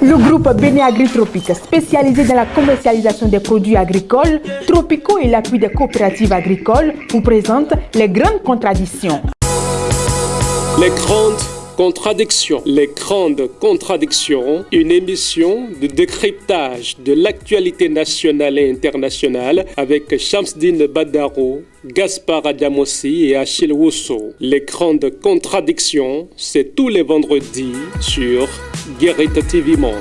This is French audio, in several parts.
Le groupe Bénin Agritropique, spécialisé dans la commercialisation des produits agricoles, tropicaux et l'appui des coopératives agricoles, vous présente Les Grandes Contradictions. Les Grandes Contradictions. Les Grandes Contradictions, une émission de décryptage de l'actualité nationale et internationale avec Chamsdine Badaro, Gaspard Adjamossi et Achille Wusso. Les Grandes Contradictions, c'est tous les vendredis sur Guérite TV Monde.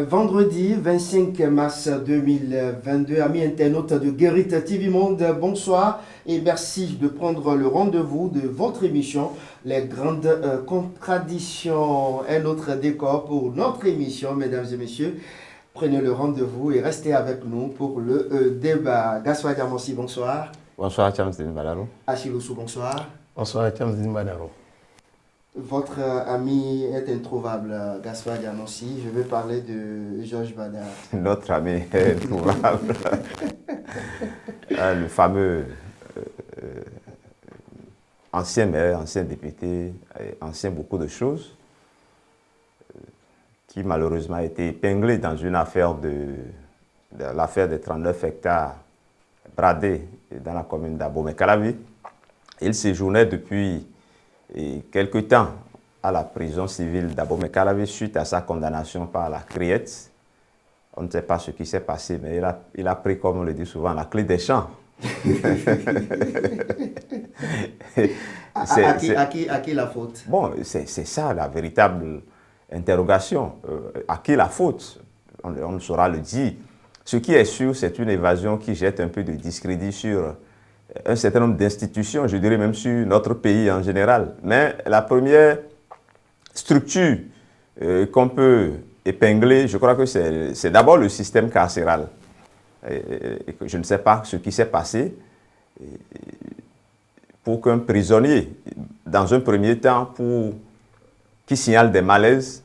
Vendredi 25 mars 2022, amis internautes de Guérite TV Monde, bonsoir et merci de prendre le rendez-vous de votre émission Les Grandes Contradictions. Un autre décor pour notre émission, mesdames et messieurs. Prenez le rendez-vous et restez avec nous pour le débat. Gaspard Adjamossi, bonsoir. Bonsoir, Chamsdine Badaro. Achille Wusso, bonsoir. Bonsoir, Chamsdine Badaro. Votre ami est introuvable, Gaspard Adjamossi. Je vais parler de Georges Bada. Notre ami est introuvable. Le fameux ancien maire, ancien député, ancien beaucoup de choses, qui malheureusement a été épinglé dans une affaire l'affaire des 39 hectares bradés dans la commune d'Abomey-Calavi. Il séjournait depuis quelque temps à la prison civile d'Abomey-Calavi suite à sa condamnation par la criette. On ne sait pas ce qui s'est passé, mais il a pris, comme on le dit souvent, la clé des champs. À qui la faute? Bon, c'est ça la véritable interrogation. À qui la faute? On saura le dire. Ce qui est sûr, c'est une évasion qui jette un peu de discrédit sur un certain nombre d'institutions, je dirais même sur notre pays en général. Mais la première structure qu'on peut épingler, je crois que c'est d'abord le système carcéral. Et que je ne sais pas ce qui s'est passé pour qu'un prisonnier, dans un premier temps, qui signale des malaises,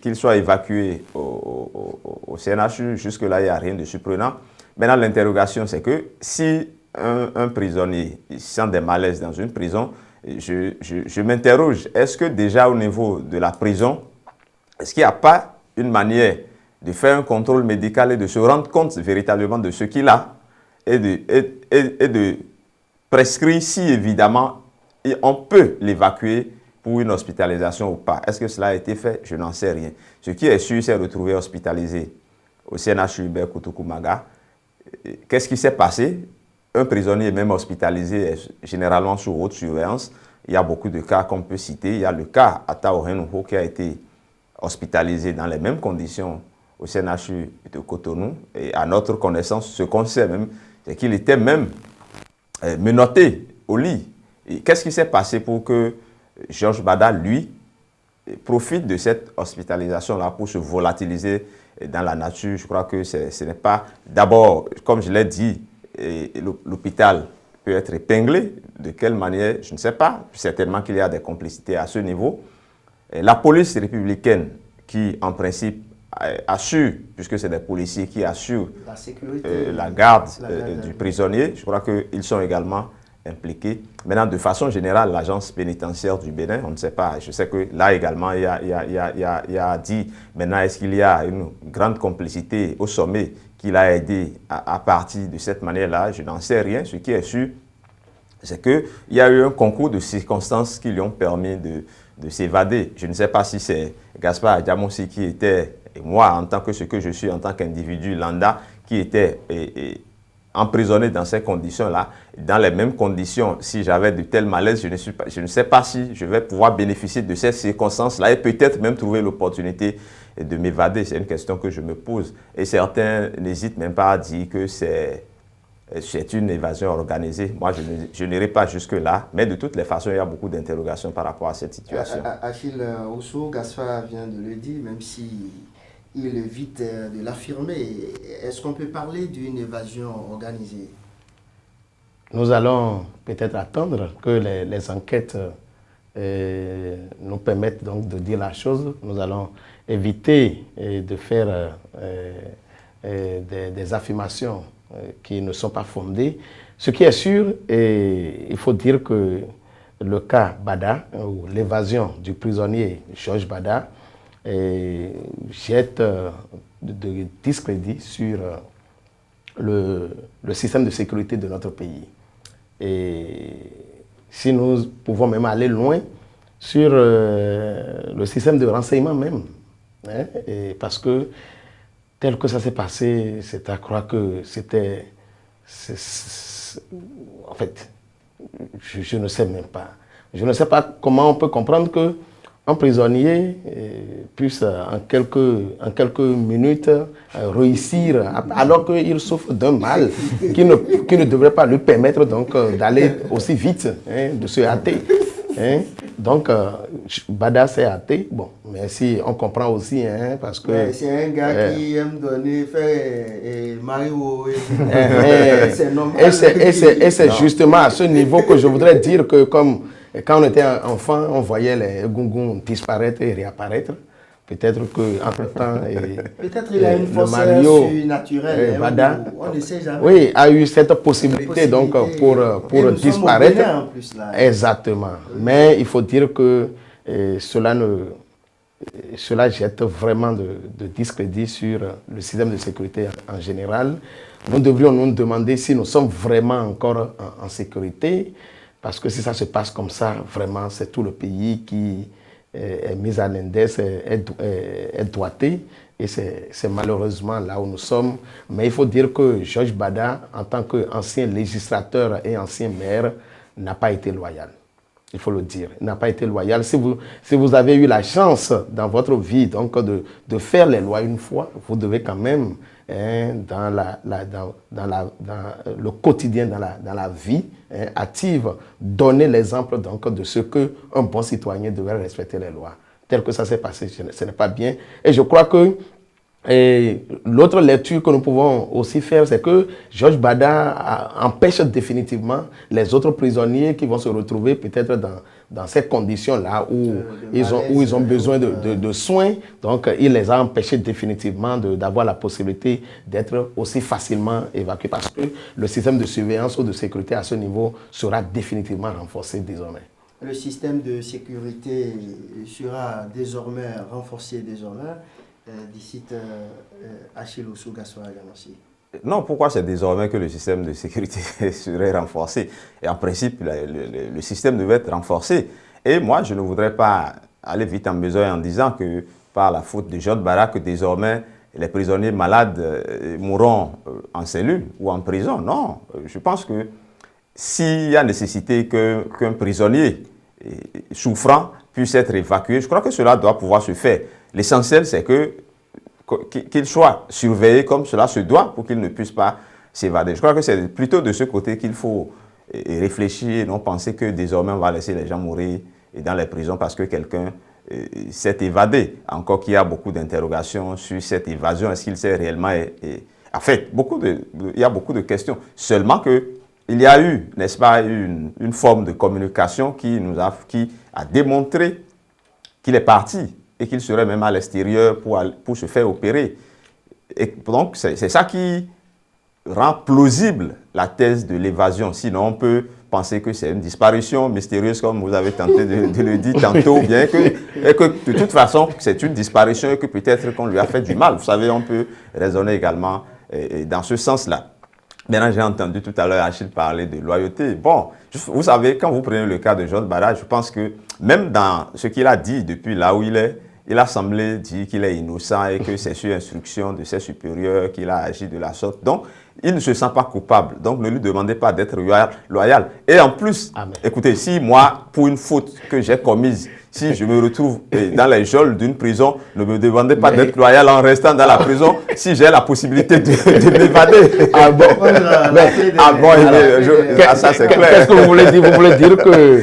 qu'il soit évacué au CNHU, jusque-là, il n'y a rien de surprenant. Maintenant, l'interrogation, c'est que si un prisonnier sent des malaises dans une prison, je m'interroge, est-ce que déjà au niveau de la prison, est-ce qu'il n'y a pas une manière de faire un contrôle médical et de se rendre compte véritablement de ce qu'il a et de prescrire si évidemment on peut l'évacuer pour une hospitalisation ou pas. Est-ce que cela a été fait? Je n'en sais rien. Ce qui est sûr, c'est retrouvé hospitalisé au CNHU Hubert Koutoukou-Maga. Qu'est-ce qui s'est passé? Un prisonnier est même hospitalisé généralement sous haute surveillance. Il y a beaucoup de cas qu'on peut citer. Il y a le cas Atao Renouho qui a été hospitalisé dans les mêmes conditions au CNHU de Cotonou. Et à notre connaissance, ce qu'on sait même, c'est qu'il était même menotté au lit. Qu'est-ce qui s'est passé pour que Georges Bada, lui, profite de cette hospitalisation-là pour se volatiliser dans la nature? Je crois que ce n'est pas... D'abord, comme je l'ai dit, l'hôpital peut être épinglé. De quelle manière? Je ne sais pas. Certainement qu'il y a des complicités à ce niveau. Et la police républicaine qui, en principe, assure, puisque c'est des policiers qui assurent la sécurité, la garde du prisonnier, je crois qu'ils sont également impliqués. Maintenant, de façon générale, l'agence pénitentiaire du Bénin, on ne sait pas. Je sais que là également, il y a dit, maintenant, est-ce qu'il y a une grande complicité au sommet qui l'a aidé à partir de cette manière-là? Je n'en sais rien. Ce qui est sûr, c'est qu'il y a eu un concours de circonstances qui lui ont permis de s'évader. Je ne sais pas si c'est Gaspard Adjamossi qui était, et moi, en tant que ce que je suis, en tant qu'individu lambda, qui était emprisonné dans ces conditions-là. Dans les mêmes conditions, si j'avais de tels malaises, je ne sais pas si je vais pouvoir bénéficier de ces circonstances-là et peut-être même trouver l'opportunité de m'évader. C'est une question que je me pose. Et certains n'hésitent même pas à dire que c'est une évasion organisée. Moi, je n'irai pas jusque-là, mais de toutes les façons, il y a beaucoup d'interrogations par rapport à cette situation. Achille Wusso, Gaspard vient de le dire, même si il évite de l'affirmer. Est-ce qu'on peut parler d'une évasion organisée? Nous allons peut-être attendre que les enquêtes nous permettent donc de dire la chose. Nous allons éviter de faire des affirmations qui ne sont pas fondées. Ce qui est sûr, et il faut dire que le cas Bada, ou l'évasion du prisonnier Georges Bada, jette de discrédit sur le système de sécurité de notre pays. Et si nous pouvons même aller loin sur le système de renseignement même, hein, et parce que tel que ça s'est passé, c'est à croire que c'était... En fait, je ne sais même pas. Je ne sais pas comment on peut comprendre qu'un prisonnier puisse en quelques minutes réussir, alors qu'il souffre d'un mal qui ne devrait pas lui permettre donc d'aller aussi vite, hein, de se hâter. Hein. Donc, Bada s'est hâté. Bon, mais si on comprend aussi, hein, parce que... Ouais, c'est un gars qui aime donner, faire Mario. C'est normal. Et c'est justement à ce niveau que je voudrais dire que comme quand on était enfant, on voyait les gunguns disparaître et réapparaître. Peut-être qu'entre-temps... Peut-être il a une force surnaturelle. Bada, on ne sait jamais. Oui, a eu cette possibilité donc pour disparaître. En plus, là. Exactement. Mais il faut dire que cela jette vraiment de discrédit sur le système de sécurité en général. Nous devrions nous demander si nous sommes vraiment encore en sécurité, parce que si ça se passe comme ça, vraiment, c'est tout le pays qui est mis à l'index, est doigté, et c'est malheureusement là où nous sommes. Mais il faut dire que Georges Bada, en tant qu'ancien législateur et ancien maire, n'a pas été loyal. Il faut le dire, il n'a pas été loyal. Si vous avez eu la chance dans votre vie donc, de faire les lois une fois, vous devez quand même, hein, dans le quotidien, dans la vie, hein, active, donner l'exemple donc, de ce qu'un bon citoyen devrait respecter les lois. Tel que ça s'est passé, ce n'est pas bien. Et je crois que l'autre lecture que nous pouvons aussi faire, c'est que Georges Bada empêche définitivement les autres prisonniers qui vont se retrouver peut-être dans ces conditions-là où ils ont besoin de soins. Donc, il les a empêchés définitivement d'avoir la possibilité d'être aussi facilement évacués parce que le système de surveillance ou de sécurité à ce niveau sera définitivement renforcé désormais. Le système de sécurité sera désormais renforcé d'ici Achille Osugaswa aussi. Non, pourquoi c'est désormais que le système de sécurité serait renforcé? Et en principe, le système devait être renforcé. Et moi, je ne voudrais pas aller vite en besoin en disant que par la faute de Georges Bada, que désormais les prisonniers malades mourront en cellule ou en prison. Non, je pense que s'il y a nécessité qu'un prisonnier souffrant puisse être évacué, je crois que cela doit pouvoir se faire. L'essentiel, c'est qu'il soit surveillé comme cela se doit pour qu'il ne puisse pas s'évader. Je crois que c'est plutôt de ce côté qu'il faut réfléchir et non penser que désormais on va laisser les gens mourir dans les prisons parce que quelqu'un s'est évadé. Encore qu'il y a beaucoup d'interrogations sur cette évasion. Est-ce qu'il s'est réellement... En fait, il y a beaucoup de questions. Seulement qu'il y a eu, n'est-ce pas, une forme de communication qui a démontré qu'il est parti et qu'il serait même à l'extérieur pour se faire opérer. Et donc, c'est ça qui rend plausible la thèse de l'évasion. Sinon, on peut penser que c'est une disparition mystérieuse, comme vous avez tenté de le dire tantôt, bien et que de toute façon, c'est une disparition et que peut-être qu'on lui a fait du mal. Vous savez, on peut raisonner également dans ce sens-là. Maintenant, j'ai entendu tout à l'heure Achille parler de loyauté. Bon, vous savez, quand vous prenez le cas de Georges Bada, je pense que même dans ce qu'il a dit depuis là où il est, il a semblé dire qu'il est innocent et que c'est sur instruction de ses supérieurs qu'il a agi de la sorte. Donc, il ne se sent pas coupable. Donc, ne lui demandez pas d'être loyal. Et en plus, Amen. Écoutez, si moi, pour une faute que j'ai commise, si je me retrouve dans les geôles d'une prison, ne me demandez pas d'être loyal en restant dans la prison si j'ai la possibilité de m'évader. Ah bon, ça c'est clair. Qu'est-ce que vous voulez dire? Vous voulez dire que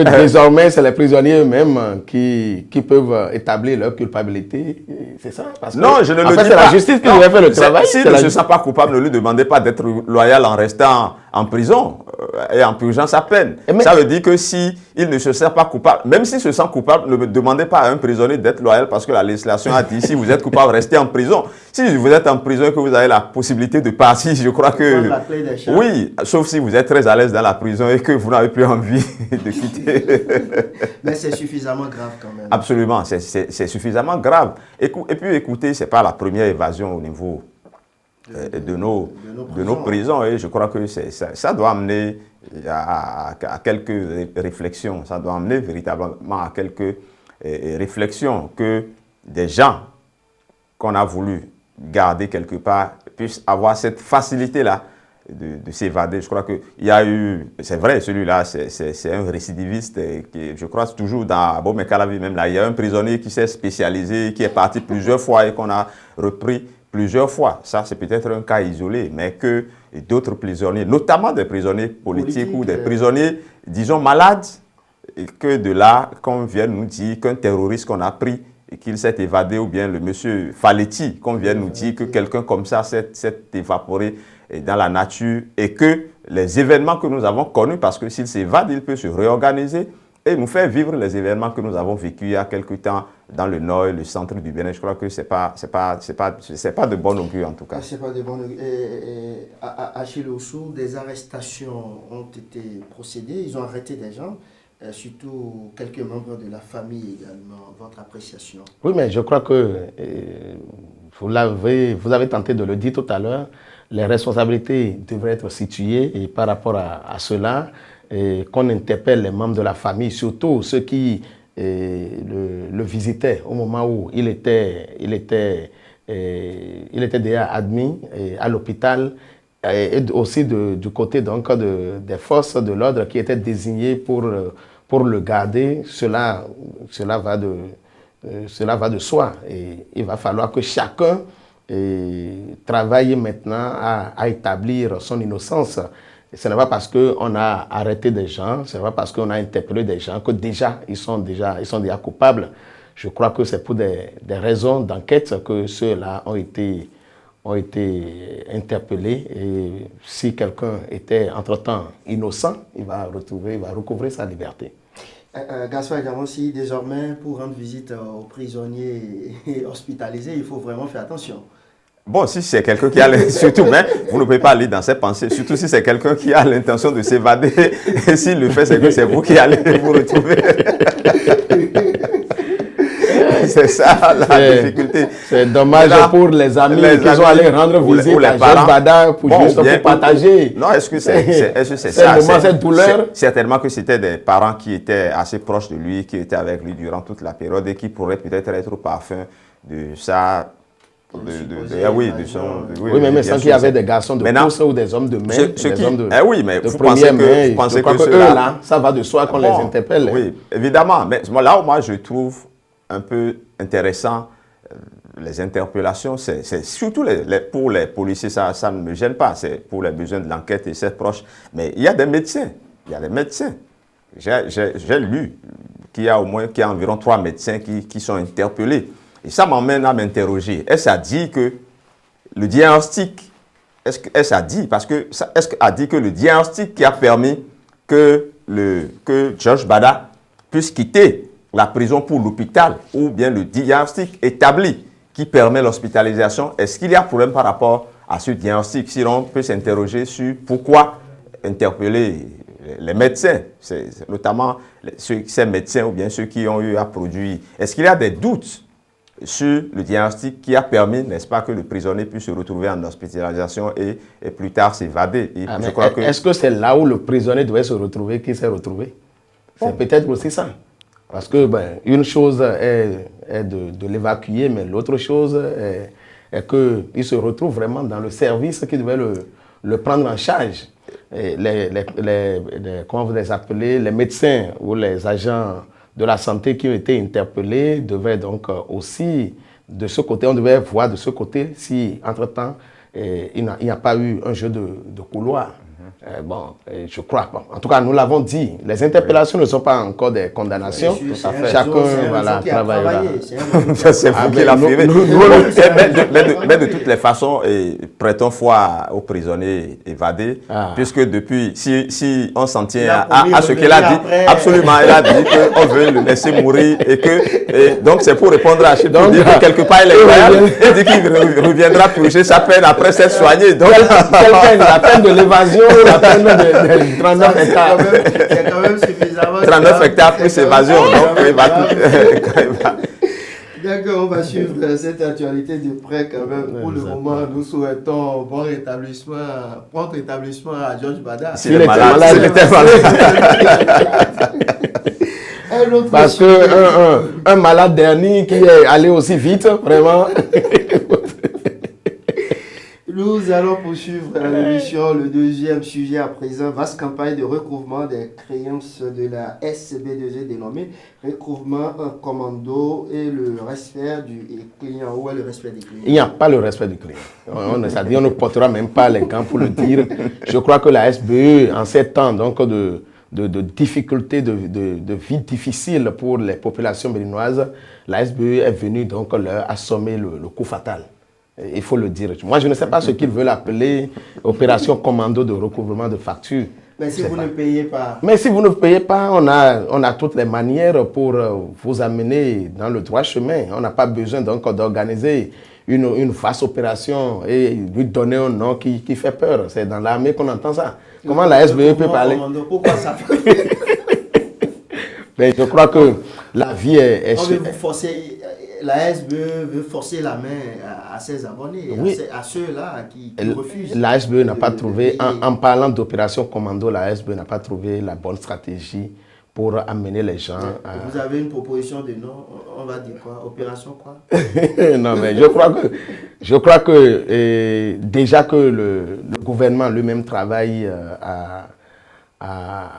désormais, c'est les prisonniers eux-mêmes qui peuvent établir leur culpabilité. C'est ça? Parce que, non, je ne le dis pas. C'est la justice qui devrait faire le travail. S'il ne se sent pas coupable, ne lui demandez pas d'être loyal en restant en prison. est en purgeant sa peine. Ça veut dire que si il ne se sent pas coupable, même s'il se sent coupable, ne demandez pas à un prisonnier d'être loyal parce que la législation a dit si vous êtes coupable, restez en prison. Si vous êtes en prison et que vous avez la possibilité de partir, je crois que... Oui, sauf si vous êtes très à l'aise dans la prison et que vous n'avez plus envie de quitter. Mais c'est suffisamment grave quand même. Absolument, c'est suffisamment grave. Et puis écoutez, ce n'est pas la première évasion au niveau de nos prisons. Et je crois que ça doit amener à quelques réflexions. Ça doit amener véritablement à quelques réflexions que des gens qu'on a voulu garder quelque part puissent avoir cette facilité-là de s'évader. Je crois qu'il y a eu, c'est vrai, celui-là, c'est un récidiviste qui, je crois, toujours dans Bomekalavi même là, il y a un prisonnier qui s'est spécialisé, qui est parti plusieurs fois et qu'on a repris plusieurs fois. Ça, c'est peut-être un cas isolé, mais que d'autres prisonniers, notamment des prisonniers politiques ou des prisonniers, disons, malades, et que de là, qu'on vienne nous dire qu'un terroriste qu'on a pris et qu'il s'est évadé, ou bien le monsieur Faletti, qu'on vienne nous dire que quelqu'un comme ça s'est évaporé dans la nature et que les événements que nous avons connus, parce que s'il s'évade, il peut se réorganiser et nous faire vivre les événements que nous avons vécus il y a quelque temps dans le nord et le centre du Bénin. Je crois que ce n'est pas de bon augure en tout cas. C'est pas de bon augure. À Achille Ossou, des arrestations ont été procédées, ils ont arrêté des gens. Surtout quelques membres de la famille également, votre appréciation? Oui, mais je crois que vous avez tenté de le dire tout à l'heure, les responsabilités devraient être situées et par rapport à cela, qu'on interpelle les membres de la famille, surtout ceux qui le visitaient au moment où il était déjà admis à l'hôpital, et aussi du côté donc des forces de l'ordre qui étaient désignées pour le garder. Cela va de soi. Et il va falloir que chacun travaille maintenant à établir son innocence. Et ce n'est pas parce qu'on a arrêté des gens, ce n'est pas parce qu'on a interpellé des gens que déjà ils sont déjà coupables. Je crois que c'est pour des raisons d'enquête que ceux-là ont été interpellés, et si quelqu'un était entre-temps innocent, il va recouvrer sa liberté. Gaspard Diamossi, désormais, pour rendre visite aux prisonniers hospitalisés, il faut vraiment faire attention. Bon, si c'est quelqu'un qui a surtout, mais vous ne pouvez pas aller dans ses pensées, surtout si c'est quelqu'un qui a l'intention de s'évader, et s'il le fait, c'est que c'est vous qui allez vous retrouver. C'est ça la difficulté. C'est dommage pour les amis qui sont allés rendre visite à Georges Bada pour partager. Non, est-ce que c'est ça? Cette douleur. Certainement que c'était des parents qui étaient assez proches de lui, qui étaient avec lui durant toute la période et qui pourraient peut-être être au parfum de ça. Oui, mais sans qu'il y avait des garçons de course ou des hommes de main, oui, mais vous pensez que ceux-là, ça va de soi qu'on les interpelle. Oui, évidemment. Mais là où moi je trouve un peu intéressant les interpellations, c'est surtout pour les policiers, ça ne me gêne pas, c'est pour les besoins de l'enquête et ses proches. Mais il y a des médecins, J'ai lu qu'il y a environ 3 médecins qui sont interpellés. Et ça m'emmène à m'interroger. Est-ce qu'elle dit que le diagnostic, est-ce qu'elle dit que le diagnostic qui a permis que Georges Bada puisse quitter la prison pour l'hôpital, ou bien le diagnostic établi qui permet l'hospitalisation, est-ce qu'il y a problème par rapport à ce diagnostic? Sinon, on peut s'interroger sur pourquoi interpeller les médecins, notamment ces médecins ou bien ceux qui ont eu à produire. Est-ce qu'il y a des doutes sur le diagnostic qui a permis, n'est-ce pas, que le prisonnier puisse se retrouver en hospitalisation et plus tard s'évader? Est-ce que c'est là où le prisonnier devait se retrouver qu'il s'est retrouvé? C'est peut-être aussi ça. Parce que une chose est de l'évacuer, mais l'autre chose est qu'il se retrouve vraiment dans le service qui devait le prendre en charge. Et comment vous les appelez, les médecins ou les agents de la santé qui ont été interpellés devaient donc aussi, de ce côté, on devait voir de ce côté si, entre-temps, il n'y a pas eu un jeu de couloir. Je crois pas. En tout cas, nous l'avons dit. Les interpellations ne sont pas encore des condamnations. Bien sûr, Chacun travaillera. C'est vous qui l'affirmez. Mais de toutes les façons, prêtons foi aux prisonniers évadés, puisque depuis, si on s'en tient à ce qu'il a dit, absolument, il a dit qu'on veut le laisser mourir et donc c'est pour répondre à Chip, donc que quelque part il est croyable et dit qu'il reviendra purger sa peine après s'être soigné. Donc, la peine de l'évasion, la peine de 39 hectares. C'est quand même suffisamment. 39 hectares plus évasion. Donc, il va tout. D'accord, on va suivre cette actualité de près quand même. Pour le moment, nous souhaitons bon rétablissement, prompt rétablissement à Georges Bada. S'il est malade, s'il était malade. Parce qu'un malade dernier qui est allé aussi vite, vraiment. Nous allons poursuivre l'émission. Le deuxième sujet à présent, vaste campagne de recouvrement des créances de la SB2E dénommée recouvrement commando et le respect du client. Où est le respect du client? Il n'y a pas le respect du client. C'est-à-dire on ne portera même pas les gants pour le dire. Je crois que la SBE, en ces temps donc, de difficultés, de vie difficile pour les populations béninoises, la SBE est venue donc leur assommer le coup fatal. Il faut le dire. Moi, je ne sais pas ce qu'ils veulent appeler opération commando de recouvrement de factures. Mais si vous ne payez pas... Mais si vous ne payez pas, on a toutes les manières pour vous amener dans le droit chemin. On n'a pas besoin donc d'organiser une vaste opération et lui donner un nom qui fait peur. C'est dans l'armée qu'on entend ça. Comment la SBE peut parler? Pourquoi ça fait? Mais je crois que la vie est... On veut vous forcer... La SBE veut forcer la main à ses abonnés, oui, à ceux-là qui refusent. La SBE n'a pas trouvé, en parlant d'opération commando, la SBE n'a pas trouvé la bonne stratégie pour amener les gens à... Vous avez une proposition de nom, on va dire quoi? Opération quoi? Non, mais je crois que déjà que le gouvernement lui-même travaille à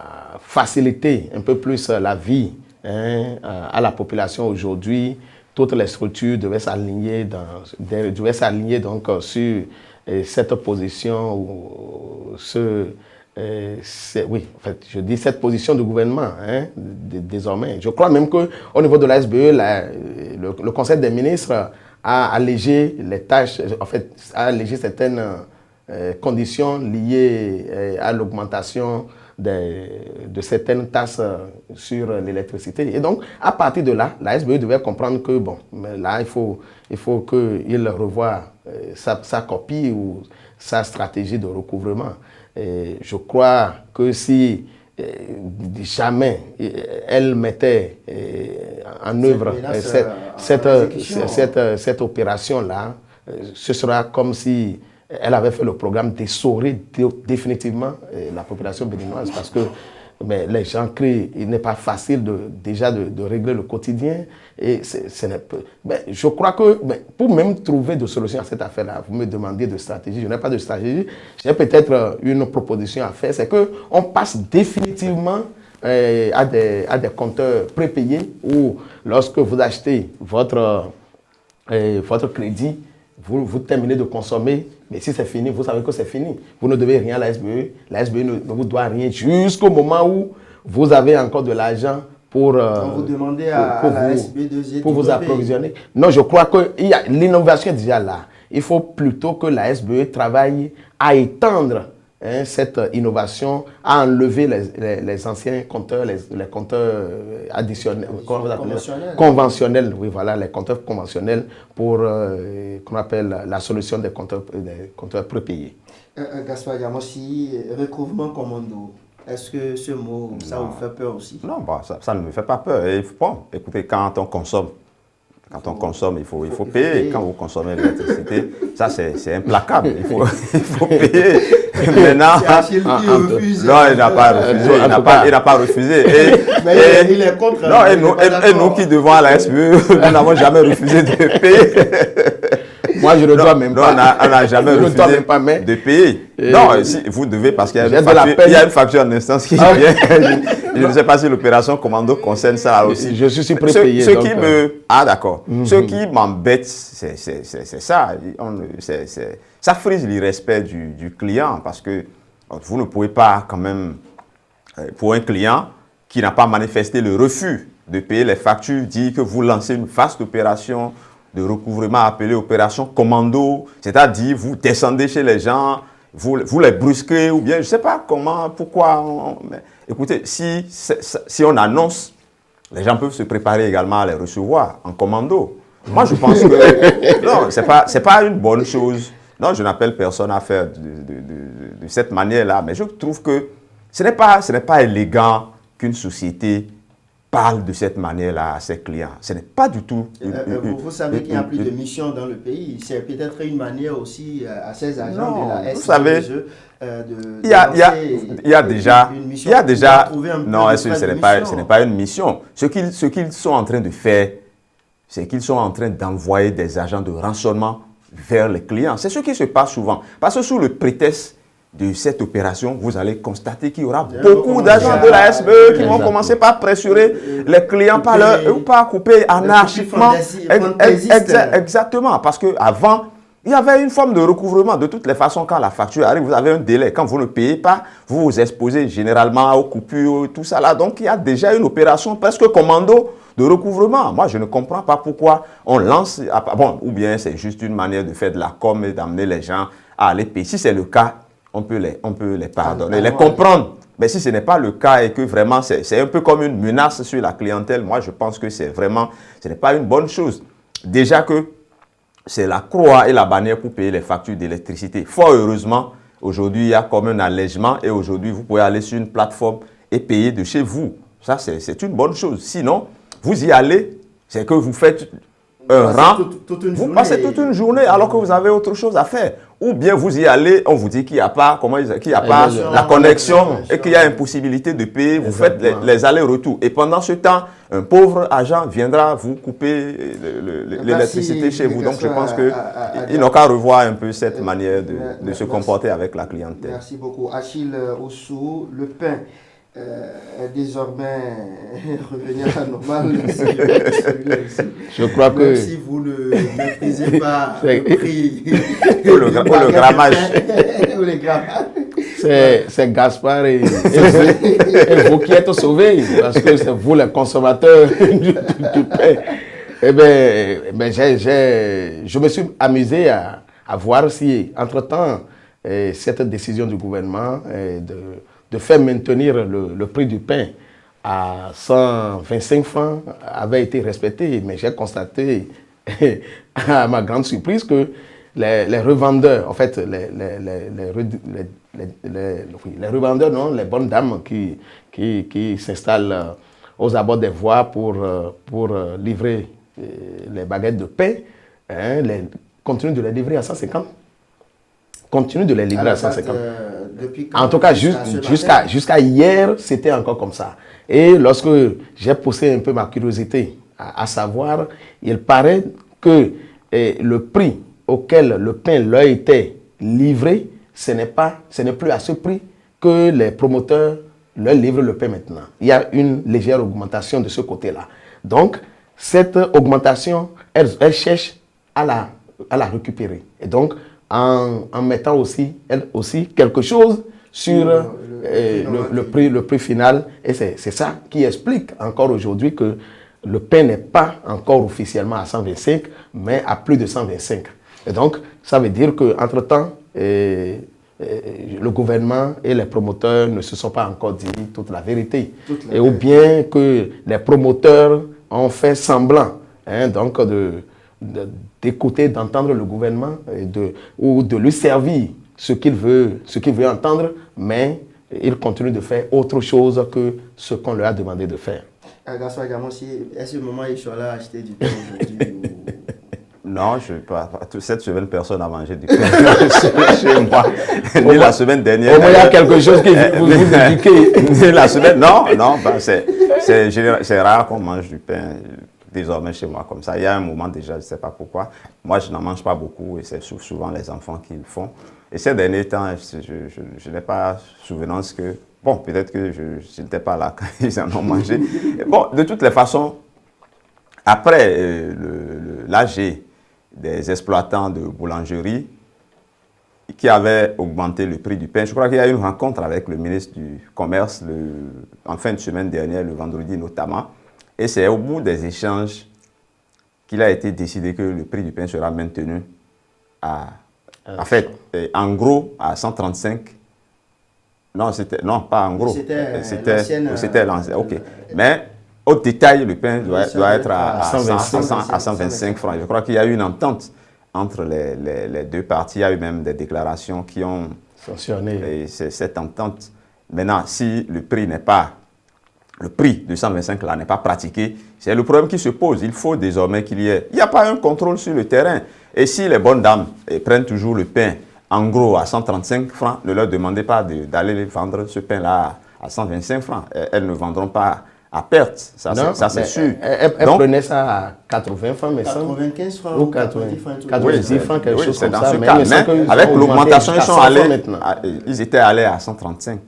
faciliter un peu plus la vie à la population aujourd'hui. Toutes les structures devaient s'aligner donc sur cette position ou oui, en fait, je dis cette position du gouvernement désormais. Je crois même qu'au niveau de la SBE, le Conseil des ministres a allégé les tâches, en fait, a allégé certaines conditions liées à l'augmentation de certaines taxes sur l'électricité. Et donc, à partir de là, la SBE devait comprendre que, bon, mais là, il faut qu'il revoie sa copie ou sa stratégie de recouvrement. Et je crois que si jamais elle mettait en œuvre cette opération-là, ce sera comme si elle avait fait le programme d'essorer définitivement la population béninoise parce que les gens crient, il n'est pas facile de régler le quotidien. Et je crois que pour même trouver des solutions à cette affaire-là, vous me demandez de stratégie, je n'ai pas de stratégie. J'ai peut-être une proposition à faire, c'est qu'on passe définitivement à des compteurs prépayés où lorsque vous achetez votre crédit, vous terminez de consommer, mais si c'est fini, vous savez que c'est fini. Vous ne devez rien à la SBE. La SBE ne vous doit rien jusqu'au moment où vous avez encore de l'argent pour vous demandez à la SB2E pour vous approvisionner. Non, je crois que l'innovation est déjà là. Il faut plutôt que la SBE travaille à étendre cette innovation, à enlever les anciens compteurs, les compteurs additionnels, conventionnels, oui, voilà, les compteurs conventionnels pour qu'on appelle la solution des compteurs prépayés. Gaspard Diamossi, recouvrement commando, est-ce que ce mot, ça vous fait peur aussi? Non, bah, ça ne me fait pas peur. Et, bon, écoutez, quand on consomme, il faut payer. Quand vous consommez l'électricité, ça c'est implacable. Il faut payer. Maintenant, non, il n'a pas refusé. Il n'a pas refusé. Mais il est contre. Non, et nous qui devons à la SBE, nous n'avons jamais refusé de payer. Moi, je ne dois même pas. On n'a jamais refusé de payer. Non, si, vous devez, parce qu'il y a une facture en instance qui vient. Je ne sais pas si l'opération commando concerne ça aussi. Je suis prépayé. Ah, d'accord. Ce qui m'embête, c'est ça. Ça frise le respect du client parce que Donc, vous ne pouvez pas quand même, pour un client qui n'a pas manifesté le refus de payer les factures, dire que vous lancez une vaste opération de recouvrement appelée opération commando, c'est-à-dire vous descendez chez les gens, vous les brusquez ou bien je ne sais pas comment, pourquoi. Mais, écoutez, si on annonce, les gens peuvent se préparer également à les recevoir en commando. Moi, je pense que non, c'est pas une bonne chose. Non, je n'appelle personne à faire de cette manière-là, mais je trouve que ce n'est pas élégant qu'une société parle de cette manière-là à ses clients. Ce n'est pas du tout... Vous savez qu'il n'y a plus de missions dans le pays. C'est peut-être une manière aussi à ces agents de la vous savez, il y a déjà... Non, ce n'est pas une mission. Ce qu'ils sont en train de faire, c'est qu'ils sont en train d'envoyer des agents de rançonnement vers les clients. C'est ce qui se passe souvent. Parce que sous le prétexte de cette opération, vous allez constater qu'il y aura beaucoup d'agents de la SBE qui vont commencer par pressurer les clients par couper anarchiquement. Exactement, parce qu'avant, il y avait une forme de recouvrement. De toutes les façons, quand la facture arrive, vous avez un délai. Quand vous ne payez pas, vous vous exposez généralement aux coupures, tout ça là. Donc, il y a déjà une opération presque commando de recouvrement. Moi, je ne comprends pas pourquoi on lance... Bon, ou bien c'est juste une manière de faire de la com et d'amener les gens à aller payer. Si c'est le cas, on peut les pardonner, les comprendre. Mais si ce n'est pas le cas et que vraiment c'est un peu comme une menace sur la clientèle, moi je pense que ce n'est pas une bonne chose. Déjà que c'est la croix et la bannière pour payer les factures d'électricité. Fort heureusement, aujourd'hui il y a comme un allègement et aujourd'hui vous pouvez aller sur une plateforme et payer de chez vous. Ça c'est une bonne chose. Sinon, vous y allez, c'est que vous faites un rang, vous passez toute une journée alors que vous avez autre chose à faire. Ou bien vous y allez, on vous dit qu'il n'y a pas, la connexion et qu'il y a impossibilité de payer, vous faites les allers-retours. Et pendant ce temps, un pauvre agent viendra vous couper l'électricité chez vous. Donc je pense qu'il n'a qu'à revoir un peu cette manière de se comporter avec la clientèle. Merci beaucoup. Achille Ossou, le pain est désormais revenu à la normale. Je crois que... Même si vous ne maîtrisez pas le prix... ou le grammage. C'est Gaspard et vous qui êtes sauvés, parce que c'est vous les consommateurs du pain. Eh bien, je me suis amusé à voir si, entre-temps, cette décision du gouvernement de faire maintenir le prix du pain à 125 francs avait été respectée. Mais j'ai constaté, à ma grande surprise, que les revendeurs, en fait, les revendeurs, non, les bonnes dames qui s'installent aux abords des voies pour livrer les baguettes de pain, continuent de les livrer à 150. Continue de les livrer à 150. En tout cas, jusqu'à hier, c'était encore comme ça. Et lorsque j'ai poussé un peu ma curiosité à savoir, il paraît que le prix auquel le pain leur était livré, ce n'est plus à ce prix que les promoteurs leur livrent le pain maintenant. Il y a une légère augmentation de ce côté-là. Donc, cette augmentation, elle cherche à la récupérer. Et donc, en mettant aussi, elle aussi, quelque chose sur le prix final. Et c'est ça qui explique encore aujourd'hui que le pain n'est pas encore officiellement à 125, mais à plus de 125. Et donc, ça veut dire qu'entre-temps, le gouvernement et les promoteurs ne se sont pas encore dit toute la vérité. Ou bien que les promoteurs ont fait semblant donc d'écouter, d'entendre le gouvernement ou de lui servir ce qu'il veut entendre, mais il continue de faire autre chose que ce qu'on leur a demandé de faire. Gaspard Gamossi, est-ce le moment où il a acheté du pain aujourd'hui Non, cette semaine, personne n'a mangé du pain chez moi. Ni la semaine dernière. Au moins, il y a quelque chose qui vous indiquez. Ni la semaine, non, c'est rare qu'on mange du pain désormais chez moi comme ça. Il y a un moment déjà, je ne sais pas pourquoi. Moi, je n'en mange pas beaucoup et c'est souvent les enfants qui le font. Et ces derniers temps, je n'ai pas souvenance que... Bon, peut-être que je n'étais pas là quand ils en ont mangé. Bon, de toutes les façons, après l'AG des exploitants de boulangerie, qui avait augmenté le prix du pain. Je crois qu'il y a eu une rencontre avec le ministre du Commerce en fin de semaine dernière, le vendredi notamment. Et c'est au bout des échanges qu'il a été décidé que le prix du pain sera maintenu en gros, à 135. Non, pas en gros. C'était l'ancien. OK. Mais au détail, le pain doit être à 125 francs. Je crois qu'il y a eu une entente entre les deux parties. Il y a eu même des déclarations qui ont sanctionné cette entente. Maintenant, si le prix de 125 là n'est pas pratiqué, c'est le problème qui se pose. Il faut désormais qu'il y ait... Il n'y a pas un contrôle sur le terrain. Et si les bonnes dames prennent toujours le pain en gros à 135 francs, ne leur demandez pas d'aller vendre ce pain-là à 125 francs. Elles ne vendront pas à perte, ça c'est sûr. Elles prenaient ça à 80 francs, mais 95 francs ou 90 francs, quelque chose comme dans ça. Ce mais cas. Mais avec l'augmentation, ils étaient allés à 135.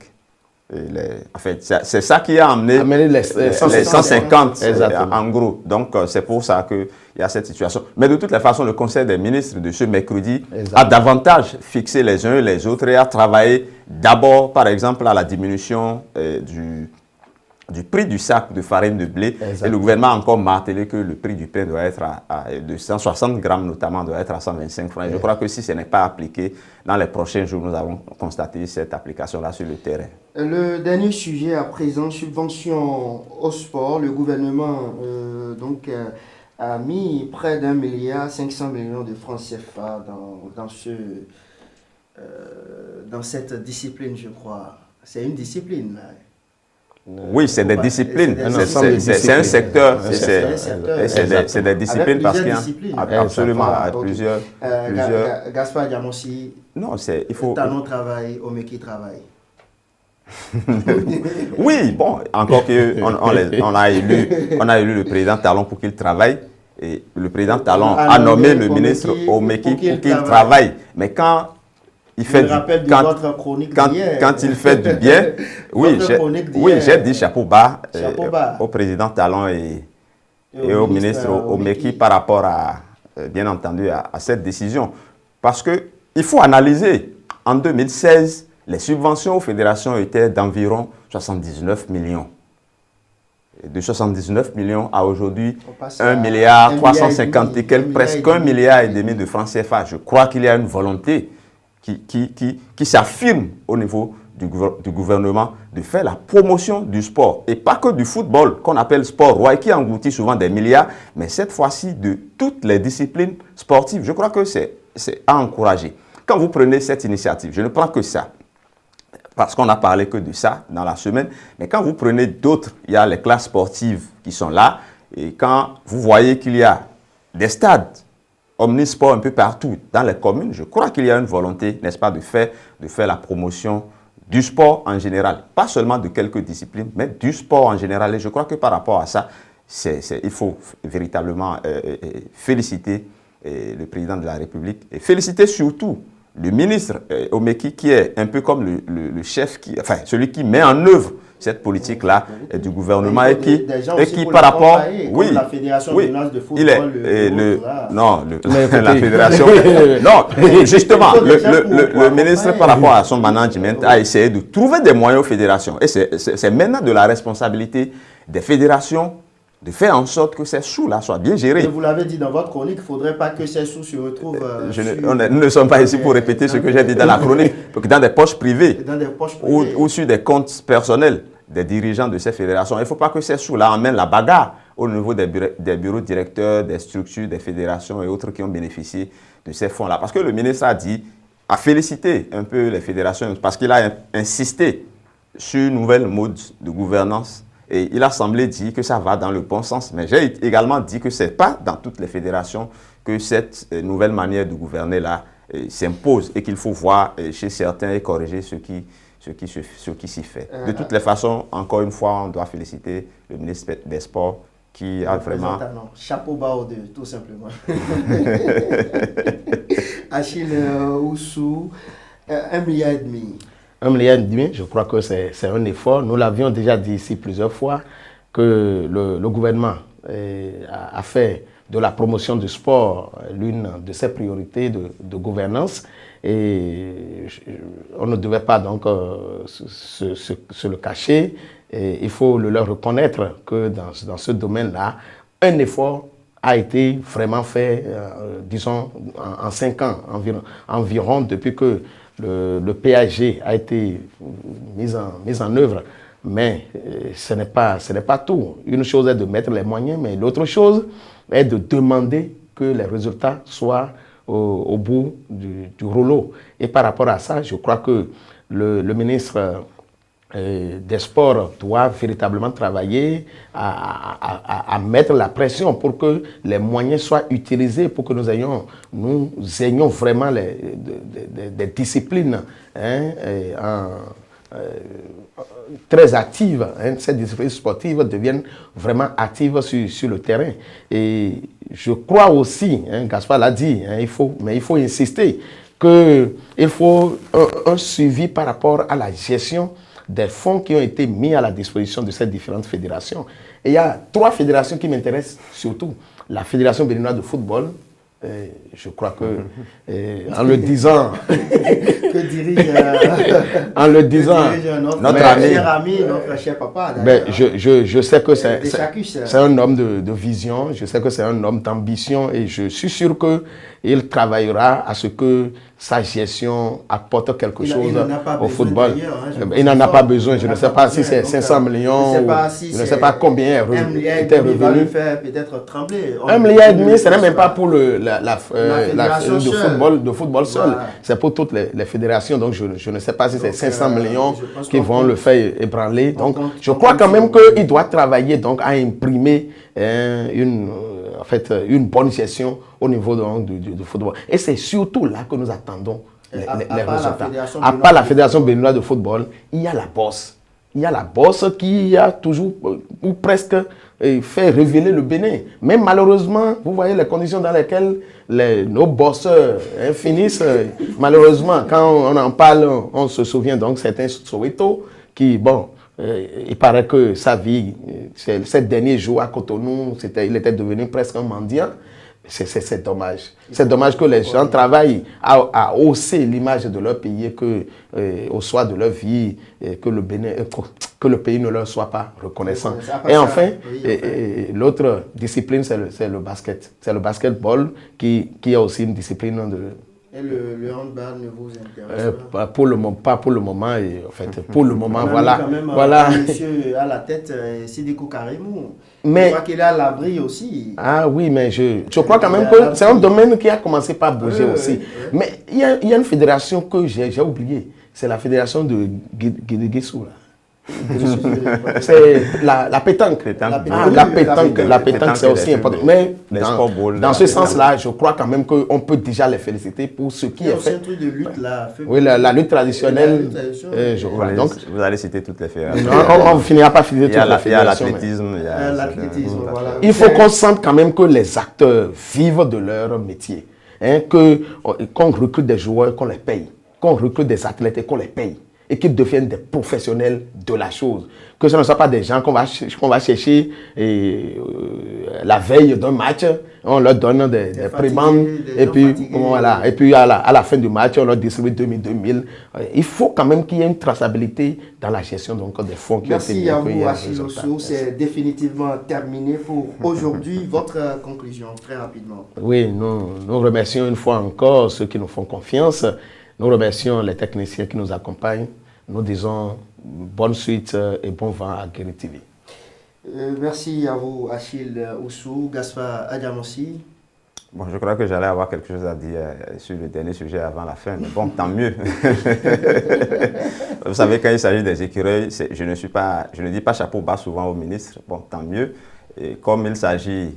En fait, c'est ça qui a amené les 150 en gros. Donc, c'est pour ça qu'il y a cette situation. Mais de toutes les façons, le Conseil des ministres de ce mercredi a davantage fixé les uns et les autres et a travaillé d'abord, par exemple, à la diminution du prix du sac de farine de blé. Exactement. Et le gouvernement a encore martelé que le prix du pain doit être de 160 grammes notamment, doit être à 125 francs. Et je crois que si ce n'est pas appliqué, dans les prochains jours, nous avons constaté cette application-là sur le terrain. Le dernier sujet à présent, subvention au sport. Le gouvernement a mis près d'1,5 milliard de francs CFA dans cette discipline, je crois. C'est une discipline, là. Oui, c'est des disciplines. C'est un secteur. C'est des disciplines parce qu'il y a absolument plusieurs. Gaspard Diamossi, non, il faut. Talon travaille, Omeki travaille. Oui, bon, encore qu'on a élu le président Talon pour qu'il travaille. Et le président Talon a nommé le ministre Omeki pour qu'il travaille. Mais quand il fait quand il fait du bien, oui, j'ai dit chapeau bas au président Talon et au ministre Omeki par rapport à, bien entendu, à cette décision. Parce qu'il faut analyser. En 2016, les subventions aux fédérations étaient d'environ 79 millions. De 79 millions à aujourd'hui, 1 milliard 350 et quelques, presque 1,5 milliard de francs CFA. Je crois qu'il y a une volonté qui s'affirme au niveau du gouvernement de faire la promotion du sport. Et pas que du football, qu'on appelle sport roi, qui engloutit souvent des milliards, mais cette fois-ci de toutes les disciplines sportives. Je crois que c'est à encourager. Quand vous prenez cette initiative, je ne prends que ça, parce qu'on n'a parlé que de ça dans la semaine, mais quand vous prenez d'autres, il y a les classes sportives qui sont là, et quand vous voyez qu'il y a des stades omnisport un peu partout dans les communes, je crois qu'il y a une volonté, n'est-ce pas, de faire la promotion du sport en général. Pas seulement de quelques disciplines, mais du sport en général. Et je crois que par rapport à ça, il faut véritablement féliciter le président de la République et féliciter surtout le ministre Omeki qui est un peu comme le chef, celui qui met en œuvre cette politique-là du gouvernement et qui par rapport... Oui, la fédération de football, la fédération... Non, justement, le ministre par rapport à son management a essayé de trouver des moyens aux fédérations. Et c'est maintenant de la responsabilité des fédérations de faire en sorte que ces sous-là soient bien gérés. Et vous l'avez dit dans votre chronique, il ne faudrait pas que ces sous se retrouvent... nous ne sommes pas ici pour répéter ce que j'ai dit dans la chronique, dans des poches privées ou sur des comptes personnels des dirigeants de ces fédérations. Il ne faut pas que ces sous-là emmènent la bagarre au niveau des bureaux directeurs, des structures, des fédérations et autres qui ont bénéficié de ces fonds-là. Parce que le ministre a félicité un peu les fédérations, parce qu'il a insisté sur une nouvelle mode de gouvernance. Et il a semblé dire que ça va dans le bon sens. Mais j'ai également dit que ce n'est pas dans toutes les fédérations que cette nouvelle manière de gouverner-là s'impose et qu'il faut voir chez certains et corriger ce qui s'y fait. De toutes les façons, encore une fois, on doit féliciter le ministre des Sports qui a vraiment... Chapeau bas aux deux, tout simplement. Achille Oussou, 1,5 milliard. 1,5 milliard, je crois que c'est un effort. Nous l'avions déjà dit ici plusieurs fois que le gouvernement a fait de la promotion du sport l'une de ses priorités de gouvernance. Et on ne devait pas donc se le cacher. Et il faut le leur reconnaître que dans ce domaine-là, un effort a été vraiment fait, disons, en 5 ans environ depuis que le PAG a été mis en œuvre. Mais ce n'est pas tout. Une chose est de mettre les moyens, mais l'autre chose est de demander que les résultats soient au bout du rouleau. Et par rapport à ça, je crois que le ministre des Sports doit véritablement travailler à mettre la pression pour que les moyens soient utilisés, pour que nous ayons vraiment des disciplines très actives. Ces disciplines sportives deviennent vraiment actives sur le terrain. Et je crois aussi, Gaspard l'a dit, mais il faut insister qu'il faut un suivi par rapport à la gestion des fonds qui ont été mis à la disposition de ces différentes fédérations. Et il y a 3 fédérations qui m'intéressent surtout. La Fédération béninoise de football, je crois que, en le disant... que dirige, en le disant... notre ami, notre cher papa. Je sais que c'est un homme de vision, je sais que c'est un homme d'ambition et je suis sûr qu'il travaillera à ce que sa gestion apporte quelque chose au football. Il n'en a pas besoin. Je ne sais pas si c'est 500 millions, je ne sais pas combien était revenu. Peut-être trembler. 1,5 milliard, ce n'est même pas pour le football seul. C'est pour toutes les fédérations. Donc je ne sais pas si c'est 500 millions qui vont le faire ébranler. Donc je crois quand même qu'il doit travailler donc, à imprimer une bonne gestion au niveau du football. Et c'est surtout là que nous attendons les résultats. À part la Fédération béninoise de football, il y a la bosse. Il y a la bosse qui a toujours, ou presque, fait révéler le Bénin. Mais malheureusement, vous voyez les conditions dans lesquelles nos bosseurs finissent. Malheureusement, quand on en parle, on se souvient donc certains Soweto qui, il paraît que sa vie, ces derniers jours à Cotonou, il était devenu presque un mendiant. C'est dommage. C'est dommage que les gens travaillent à hausser l'image de leur pays et qu'au soir de leur vie, que le pays ne leur soit pas reconnaissant. Et enfin, l'autre discipline, c'est le basket. C'est le basketball qui est aussi une discipline de... Et le handball ne vous intéresse pas? Pas pour le moment. Et, en fait, pour le moment, voilà. Monsieur à la tête, Sidiko Karimou. Je crois qu'il est à l'abri aussi. Ah oui, mais je crois quand même que c'est un domaine qui a commencé par bouger aussi. Mais il y a une fédération que j'ai oubliée. C'est la fédération de Guédiguessou. C'est la pétanque. La pétanque, c'est aussi important. Mais dans ce sens-là, je crois quand même qu'on peut déjà les féliciter pour ce qui est fait. C'est un truc de lutte là. Oui, la lutte traditionnelle. Donc, vous allez citer toutes les fédérations. On ne finira pas citer toutes les fédérations. Il y a l'athlétisme. Il faut qu'on sente quand même que les acteurs vivent de leur métier. Qu'on recrute des joueurs, qu'on les paye. Qu'on recrute des athlètes et qu'on les paye. Et qu'ils deviennent des professionnels de la chose. Que ce ne soit pas des gens qu'on va chercher la veille d'un match, on leur donne des prébendes, et puis voilà. Et puis à la fin du match, on leur distribue 2000. Il faut quand même qu'il y ait une traçabilité dans la gestion donc, des fonds qui ont été mis. Merci à vous, Achille Ossou. C'est définitivement terminé pour aujourd'hui. Votre conclusion, très rapidement. Oui, nous remercions une fois encore ceux qui nous font confiance. Nous remercions les techniciens qui nous accompagnent. Nous disons bonne suite et bon vent à Guéri TV. Merci à vous, Achille Ossou, Gaspard Adjamossi. Bon, je crois que j'allais avoir quelque chose à dire sur le dernier sujet avant la fin, mais bon, tant mieux. Vous savez, quand il s'agit des écureuils, je ne dis pas chapeau bas souvent au ministre, bon, tant mieux. Et comme il s'agit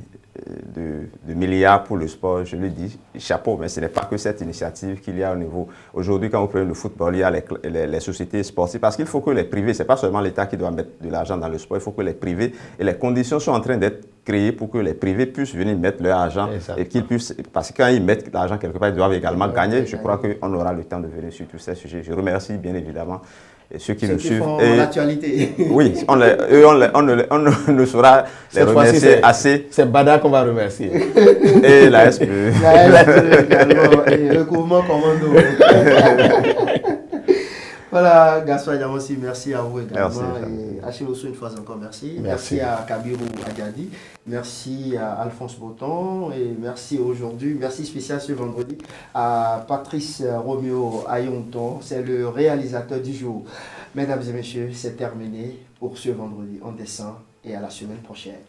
de milliards pour le sport, je le dis, chapeau, mais ce n'est pas que cette initiative qu'il y a au niveau. Aujourd'hui, quand vous prenez le football, il y a les sociétés sportives, parce qu'il faut que les privés, ce n'est pas seulement l'État qui doit mettre de l'argent dans le sport, il faut que les privés, et les conditions sont en train d'être créées pour que les privés puissent venir mettre leur argent, et qu'ils puissent, parce que quand ils mettent l'argent quelque part, ils doivent également gagner. Je crois qu'on aura le temps de venir sur tous ces sujets. Je remercie bien évidemment ceux qui Ceux nous qui suivent. font Et l'actualité. oui, on ne saura les Cette fois-ci, remercier assez. c'est Bada qu'on va remercier. Et la SPE. La SPE également, et le mouvement commando. Voilà, Gaspard Diamossi, merci à vous également. Merci. Et Achille Osso, une fois encore, merci. Merci. Merci à Kabiru Adjadi. Merci à Alphonse Boton. Et merci aujourd'hui, merci spécial ce vendredi à Patrice Roméo Ayonton. C'est le réalisateur du jour. Mesdames et messieurs, c'est terminé pour ce vendredi. On descend et à la semaine prochaine.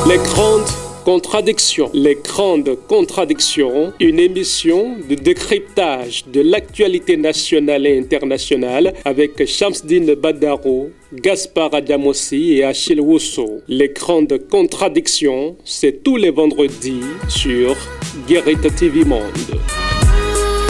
Les grandes contradictions. Les grandes contradictions, une émission de décryptage de l'actualité nationale et internationale avec Shamsdine Badaro, Gaspard Diamossi et Achille Osso. Les grandes contradictions, c'est tous les vendredis sur Guérite TV Monde.